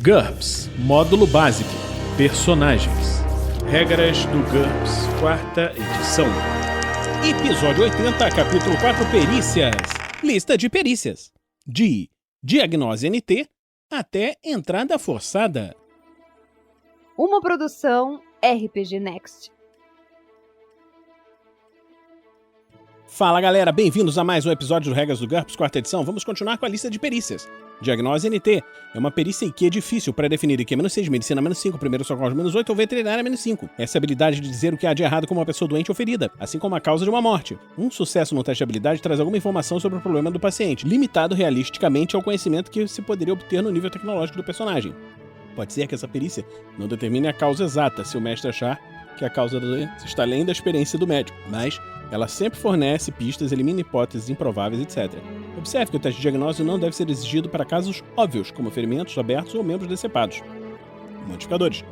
GURPS Módulo Básico Personagens. Regras do GURPS, 4ª edição. Episódio 80, capítulo 4, Perícias. Lista de perícias. De Diagnose NT até Entrada Forçada. Uma produção RPG Next. Fala galera, bem-vindos a mais um episódio do Regras do GURPS, 4ª edição. Vamos continuar com a lista de perícias. Diagnose NT é uma perícia IQ difícil para definir IQ-6, medicina -5, primeiro socorro -8 ou veterinária -5. Essa habilidade de dizer o que há de errado com uma pessoa doente ou ferida, assim como a causa de uma morte. Um sucesso no teste de habilidade traz alguma informação sobre o problema do paciente, limitado realisticamente ao conhecimento que se poderia obter no nível tecnológico do personagem. Pode ser que essa perícia não determine a causa exata, se o mestre achar que a causa da doença está além da experiência do médico, mas ela sempre fornece pistas, elimina hipóteses improváveis, etc. Observe que o teste de diagnóstico não deve ser exigido para casos óbvios, como ferimentos abertos ou membros decepados. Modificadores.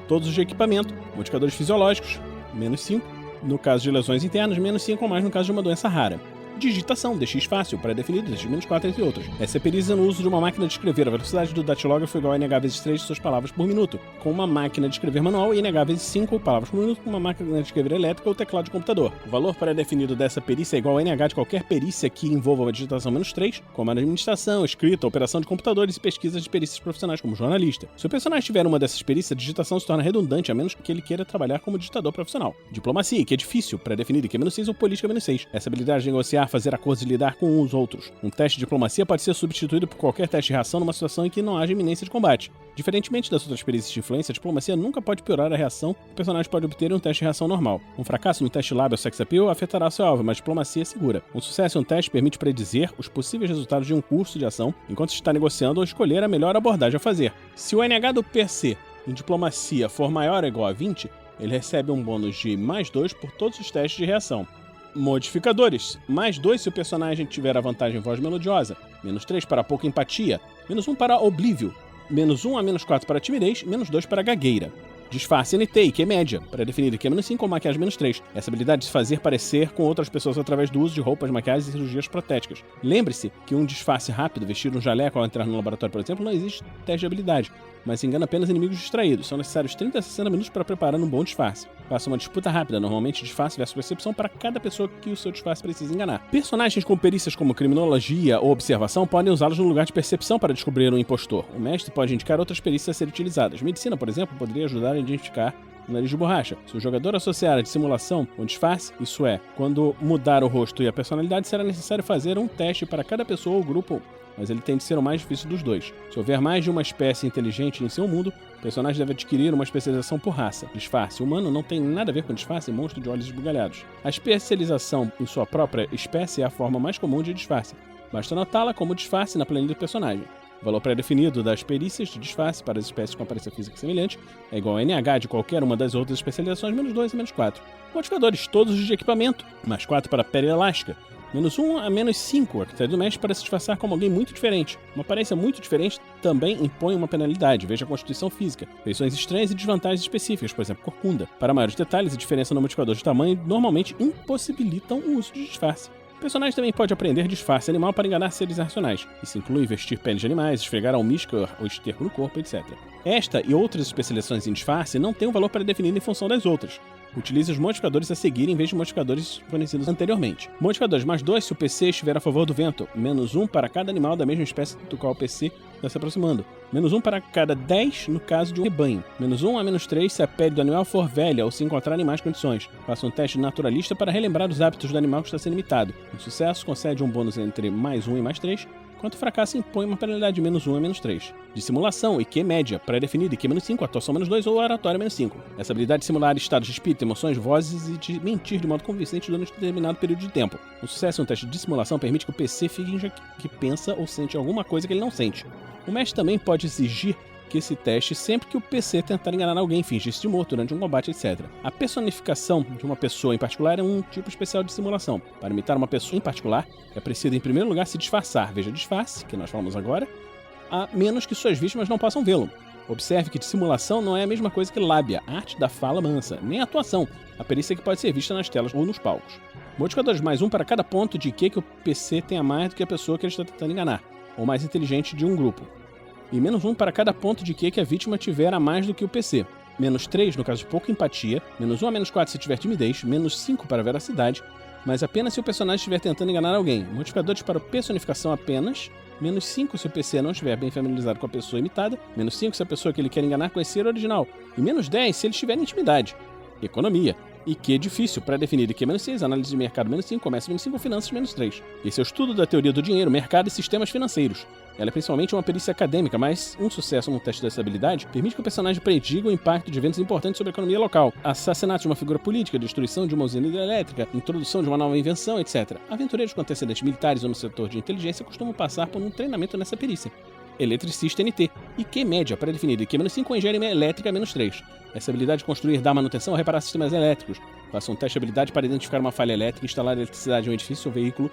Todos os de equipamento. Modificadores fisiológicos, -5. No caso de lesões internas, -5 ou mais no caso de uma doença rara. Digitação, DX fácil, pré-definido, DX -4, entre outros. Essa é perícia no uso de uma máquina de escrever. A velocidade do datilógrafo é igual a NH vezes 3 de suas palavras por minuto, com uma máquina de escrever manual, e NH vezes 5 palavras por minuto com uma máquina de escrever elétrica ou teclado de computador. O valor pré-definido dessa perícia é igual a NH de qualquer perícia que envolva uma digitação -3, como a administração, escrita, operação de computadores e pesquisas de perícias profissionais como jornalista. Se o personagem tiver uma dessas perícias, a digitação se torna redundante, a menos que ele queira trabalhar como digitador profissional. Diplomacia, que é difícil, pré-definido, que é -6 ou política -6. Essa habilidade de negociar, fazer acordos e lidar com os outros. Um teste de diplomacia pode ser substituído por qualquer teste de reação numa situação em que não haja iminência de combate. Diferentemente das outras perícias de influência, a diplomacia nunca pode piorar a reação que o personagem pode obter em um teste de reação normal. Um fracasso no teste lábio ou sex appeal afetará seu alvo, mas a diplomacia é segura. Um sucesso em um teste permite predizer os possíveis resultados de um curso de ação enquanto está negociando ou escolher a melhor abordagem a fazer. Se o NH do PC em diplomacia for maior ou igual a 20, ele recebe um bônus de +2 por todos os testes de reação. Modificadores. +2 se o personagem tiver a vantagem em voz melodiosa, -3 para pouca empatia, -1 para oblívio, -1 a -4 para timidez, -2 para gagueira. Disfarce NT, que é média, pré-definido, que é -5 ou maquiagem -3. Essa habilidade de se fazer parecer com outras pessoas através do uso de roupas, maquiagens e cirurgias protéticas. Lembre-se que um disfarce rápido, vestir um jaleco ao entrar no laboratório, por exemplo, não existe teste de habilidade, mas engana apenas inimigos distraídos. São necessários 30 a 60 minutos para preparar um bom disfarce. Faça uma disputa rápida, normalmente disfarce versus percepção, para cada pessoa que o seu disfarce precisa enganar. Personagens com perícias como criminologia ou observação podem usá-los no lugar de percepção para descobrir um impostor. O mestre pode indicar outras perícias a serem utilizadas. Medicina, por exemplo, poderia ajudar a identificar o nariz de borracha. Se o jogador associar a dissimulação com disfarce, isso é, quando mudar o rosto e a personalidade, será necessário fazer um teste para cada pessoa ou grupo, mas ele tende a ser o mais difícil dos dois. Se houver mais de uma espécie inteligente em seu mundo, o personagem deve adquirir uma especialização por raça. Disfarce humano não tem nada a ver com disfarce monstro de olhos esbugalhados. A especialização em sua própria espécie é a forma mais comum de disfarce. Basta anotá-la como disfarce na planilha do personagem. O valor pré-definido das perícias de disfarce para as espécies com aparência física semelhante é igual a NH de qualquer uma das outras especializações, -2 a -4. Modificadores, todos os de equipamento, +4 para pele elástica, -1 a -5, a critério do mestre, para se disfarçar como alguém muito diferente. Uma aparência muito diferente também impõe uma penalidade, veja a constituição física, feições estranhas e desvantagens específicas, por exemplo, corcunda. Para maiores detalhes, a diferença no modificador de tamanho normalmente impossibilitam o uso de disfarce. O personagem também pode aprender disfarce animal para enganar seres irracionais. Isso inclui vestir peles de animais, esfregar almíscar ou esterco no corpo, etc. Esta e outras especializações em disfarce não têm um valor pré-definido em função das outras. Utilize os modificadores a seguir em vez de modificadores fornecidos anteriormente. Modificadores +2 se o PC estiver a favor do vento, -1 para cada animal da mesma espécie do qual o PC está se aproximando, -1 para cada 10 no caso de um rebanho, -1 a -3 se a pele do animal for velha ou se encontrar em más condições. Faça um teste naturalista para relembrar os hábitos do animal que está sendo imitado. Um sucesso concede um bônus entre +1 e +3, enquanto o fracasso impõe uma penalidade de -1 a -3. Dissimulação, IQ média, pré-definido, IQ -5, atuação -2 ou oratória -5. Essa habilidade de simular estados de espírito, emoções, vozes e de mentir de modo convincente durante um determinado período de tempo. Um sucesso em um teste de dissimulação permite que o PC finja que pensa ou sente alguma coisa que ele não sente. O mestre também pode exigir que esse teste sempre que o PC tentar enganar alguém, fingir-se de morto durante um combate, etc. A personificação de uma pessoa em particular é um tipo especial de simulação. Para imitar uma pessoa em particular, é preciso em primeiro lugar se disfarçar, veja disfarce, que nós falamos agora, a menos que suas vítimas não possam vê-lo. Observe que dissimulação não é a mesma coisa que lábia, arte da fala mansa, nem atuação, a perícia que pode ser vista nas telas ou nos palcos. Modificadores +1 para cada ponto de IQ que o PC tenha mais do que a pessoa que ele está tentando enganar, ou mais inteligente de um grupo. e -1 para cada ponto de Q que a vítima tiver a mais do que o PC. -3 no caso de pouca empatia, -1 a -4 se tiver timidez, -5 para veracidade, mas apenas se o personagem estiver tentando enganar alguém. Modificadores para personificação apenas, -5 se o PC não estiver bem familiarizado com a pessoa imitada, -5 se a pessoa que ele quer enganar conhecer o original, e -10 se ele estiver em intimidade. Economia. IQ difícil, pré-definido. IQ -6, análise de mercado -5, comércio -5, finanças -3. Esse é o estudo da teoria do dinheiro, mercado e sistemas financeiros. Ela é principalmente uma perícia acadêmica, mas um sucesso no teste dessa habilidade permite que o personagem prediga o impacto de eventos importantes sobre a economia local. Assassinato de uma figura política, destruição de uma usina hidrelétrica, introdução de uma nova invenção, etc. Aventureiros com antecedentes militares ou no setor de inteligência costumam passar por um treinamento nessa perícia. Eletricista NT. IQ média, pré-definido. IQ -5, engenharia elétrica -3. Essa habilidade de construir, dar manutenção ou reparar sistemas elétricos. Faça um teste de habilidade para identificar uma falha elétrica e instalar eletricidade em um edifício ou veículo,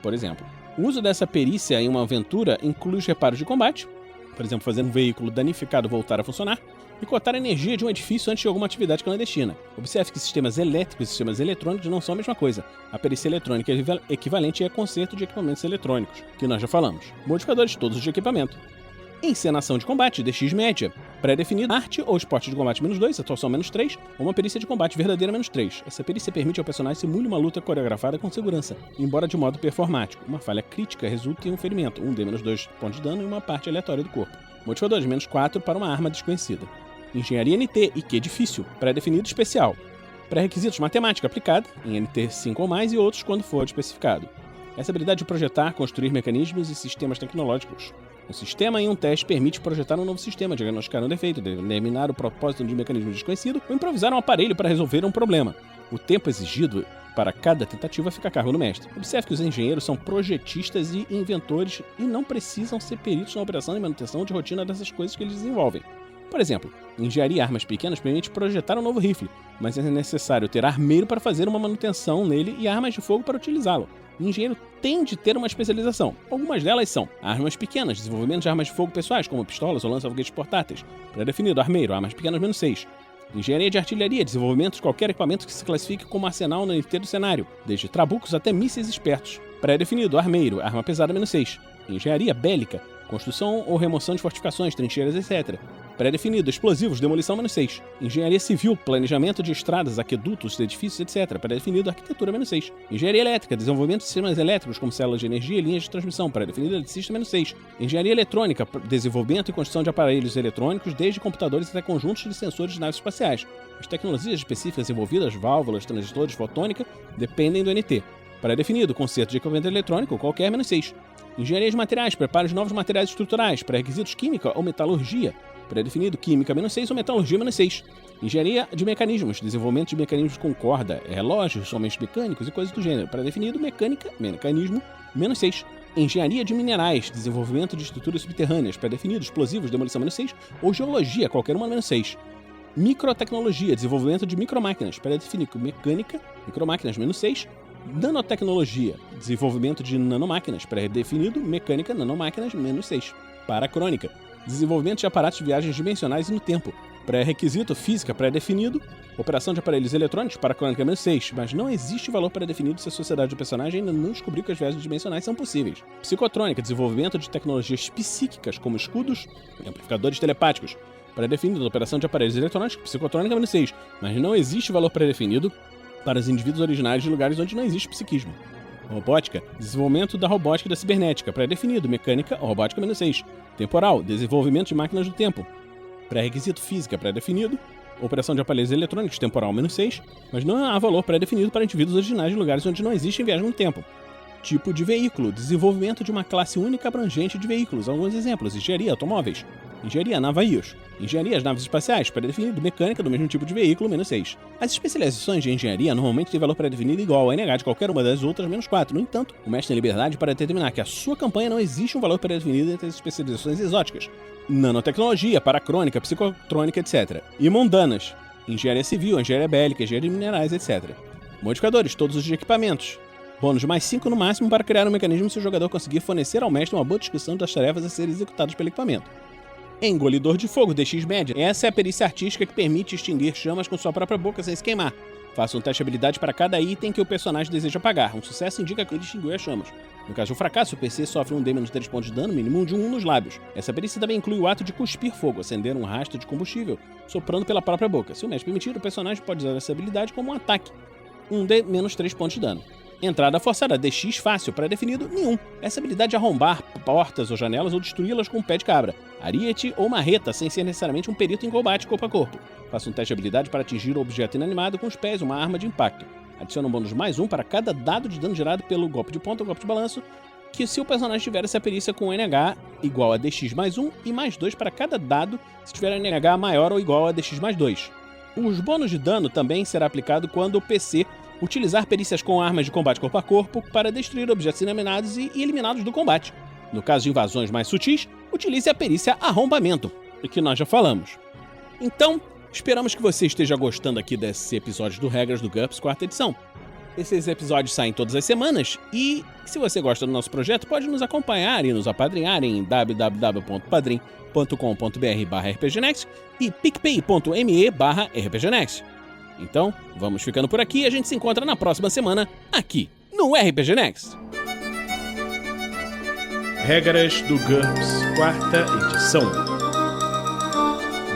por exemplo. O uso dessa perícia em uma aventura inclui os reparos de combate, por exemplo, fazer um veículo danificado voltar a funcionar, e cotar a energia de um edifício antes de alguma atividade clandestina. Observe que sistemas elétricos e sistemas eletrônicos não são a mesma coisa. A perícia eletrônica equivalente é conserto de equipamentos eletrônicos, que nós já falamos. Modificadores todos de equipamento. Encenação de combate, DX média. Pré-definido, arte ou esporte de combate -2, atuação -3, ou uma perícia de combate verdadeira -3. Essa perícia permite ao personagem simule uma luta coreografada com segurança, embora de modo performático. Uma falha crítica resulta em um ferimento, um D-2 pontos de dano e uma parte aleatória do corpo. Modificadores -4 para uma arma desconhecida. Engenharia NT, IQ difícil, pré-definido especial. Pré-requisitos matemática aplicada, em NT 5 ou mais, e outros quando for especificado. Essa habilidade de projetar, construir mecanismos e sistemas tecnológicos. Um sistema em um teste permite projetar um novo sistema, diagnosticar um defeito, determinar o propósito de um mecanismo desconhecido ou improvisar um aparelho para resolver um problema. O tempo exigido para cada tentativa fica a cargo do mestre. Observe que os engenheiros são projetistas e inventores e não precisam ser peritos na operação e manutenção de rotina dessas coisas que eles desenvolvem. Por exemplo, engenharia armas pequenas permite projetar um novo rifle, mas é necessário ter armeiro para fazer uma manutenção nele e armas de fogo para utilizá-lo. O engenheiro tem de ter uma especialização. Algumas delas são armas pequenas, desenvolvimento de armas de fogo pessoais, como pistolas ou lança-foguetes portáteis. Pré-definido, armeiro, armas pequenas -6. Engenharia de artilharia, desenvolvimento de qualquer equipamento que se classifique como arsenal no NT do cenário, desde trabucos até mísseis espertos. Pré-definido, armeiro, arma pesada -6. Engenharia bélica, construção ou remoção de fortificações, trincheiras, etc. Pré-definido, explosivos, demolição -6. Engenharia civil, planejamento de estradas, aquedutos, edifícios, etc. Pré-definido, arquitetura -6. Engenharia elétrica, desenvolvimento de sistemas elétricos como células de energia e linhas de transmissão. Pré-definido, eletricista -6. Engenharia eletrônica, desenvolvimento e construção de aparelhos eletrônicos, desde computadores até conjuntos de sensores de naves espaciais. As tecnologias específicas envolvidas, válvulas, transistores, fotônica, dependem do NT. Pré-definido, conserto de equipamento eletrônico, qualquer -6. Engenharia de materiais, preparo de novos materiais estruturais. Pré-requisitos, química ou metalurgia. Pré-definido, química -6 ou metalurgia -6. Engenharia de mecanismos, desenvolvimento de mecanismos com corda, relógios, homens mecânicos e coisas do gênero. Pré-definido, mecânica, mecanismo -6. Engenharia de minerais, desenvolvimento de estruturas subterrâneas. Pré-definido, explosivos, demolição -6 ou geologia, qualquer uma -6. Microtecnologia, desenvolvimento de micromáquinas. Pré-definido, mecânica, micromáquinas -6. Nanotecnologia, desenvolvimento de nanomáquinas. Pré-definido, mecânica, nanomáquinas -6. Paracrônica, desenvolvimento de aparatos de viagens dimensionais e no tempo. Pré-requisito, física, pré-definido. Operação de aparelhos eletrônicos, paracrônica -6. Mas não existe valor pré-definido se a sociedade do personagem ainda não descobriu que as viagens dimensionais são possíveis. Psicotrônica, desenvolvimento de tecnologias psíquicas, como escudos e amplificadores telepáticos. Pré-definido, operação de aparelhos eletrônicos, psicotrônica -6. Mas não existe valor pré-definido para os indivíduos originários de lugares onde não existe psiquismo. Robótica, desenvolvimento da robótica e da cibernética, pré-definido, mecânica, robótica -6. Temporal, desenvolvimento de máquinas do tempo. Pré-requisito, física, pré-definido. Operação de aparelhos eletrônicos, temporal -6, mas não há valor pré-definido para indivíduos originários de lugares onde não existe viagem no tempo. Tipo de veículo, desenvolvimento de uma classe única abrangente de veículos. Alguns exemplos, engenharia, automóveis. Engenharia, navios. Engenharia, as naves espaciais, pré-definido, mecânica do mesmo tipo de veículo, -6. As especializações de engenharia normalmente têm valor pré-definido igual a NH de qualquer uma das outras, -4. No entanto, o mestre tem liberdade para determinar que a sua campanha não existe um valor pré-definido entre as especializações exóticas. Nanotecnologia, paracrônica, psicotrônica, etc. E mundanas. Engenharia civil, engenharia bélica, engenharia de minerais, etc. Modificadores, todos os de equipamentos. Bônus de +5 no máximo para criar um mecanismo se o jogador conseguir fornecer ao mestre uma boa descrição das tarefas a serem executadas pelo equipamento. Engolidor de fogo, DX média. Essa é a perícia artística que permite extinguir chamas com sua própria boca sem se queimar. Faça um teste de habilidade para cada item que o personagem deseja pagar. Um sucesso indica que ele extinguiu as chamas. No caso de um fracasso, o PC sofre um D-3 pontos de dano, mínimo de 1 nos lábios. Essa perícia também inclui o ato de cuspir fogo, acender um rastro de combustível, soprando pela própria boca. Se o mestre permitir, o personagem pode usar essa habilidade como um ataque. Um D-3 pontos de dano. Entrada forçada, DX fácil, pré-definido, nenhum. Essa habilidade é arrombar portas ou janelas ou destruí-las com um pé de cabra, ariete ou marreta, sem ser necessariamente um perito em combate corpo a corpo. Faça um teste de habilidade para atingir o objeto inanimado com os pés, uma arma de impacto. Adiciona um bônus mais 1 para cada dado de dano gerado pelo golpe de ponta ou golpe de balanço, que se o personagem tiver essa perícia com NH igual a DX mais 1 e mais 2 para cada dado se tiver NH maior ou igual a DX mais 2. Os bônus de dano também será aplicado quando o PC utilizar perícias com armas de combate corpo a corpo para destruir objetos inanimados e eliminados do combate. No caso de invasões mais sutis, utilize a perícia arrombamento, que nós já falamos. Então, esperamos que você esteja gostando aqui desse episódio do Regras do GURPS 4ª edição. Esses episódios saem todas as semanas e, se você gosta do nosso projeto, pode nos acompanhar e nos apadrinhar em www.padrim.com.br/rpgnext e picpay.me/rpgnext. Então, vamos ficando por aqui e a gente se encontra na próxima semana, aqui no RPG Next. Regras do GURPS 4ª edição.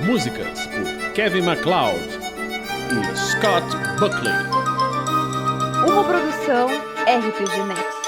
Músicas por Kevin MacLeod e Scott Buckley. Uma produção RPG Next.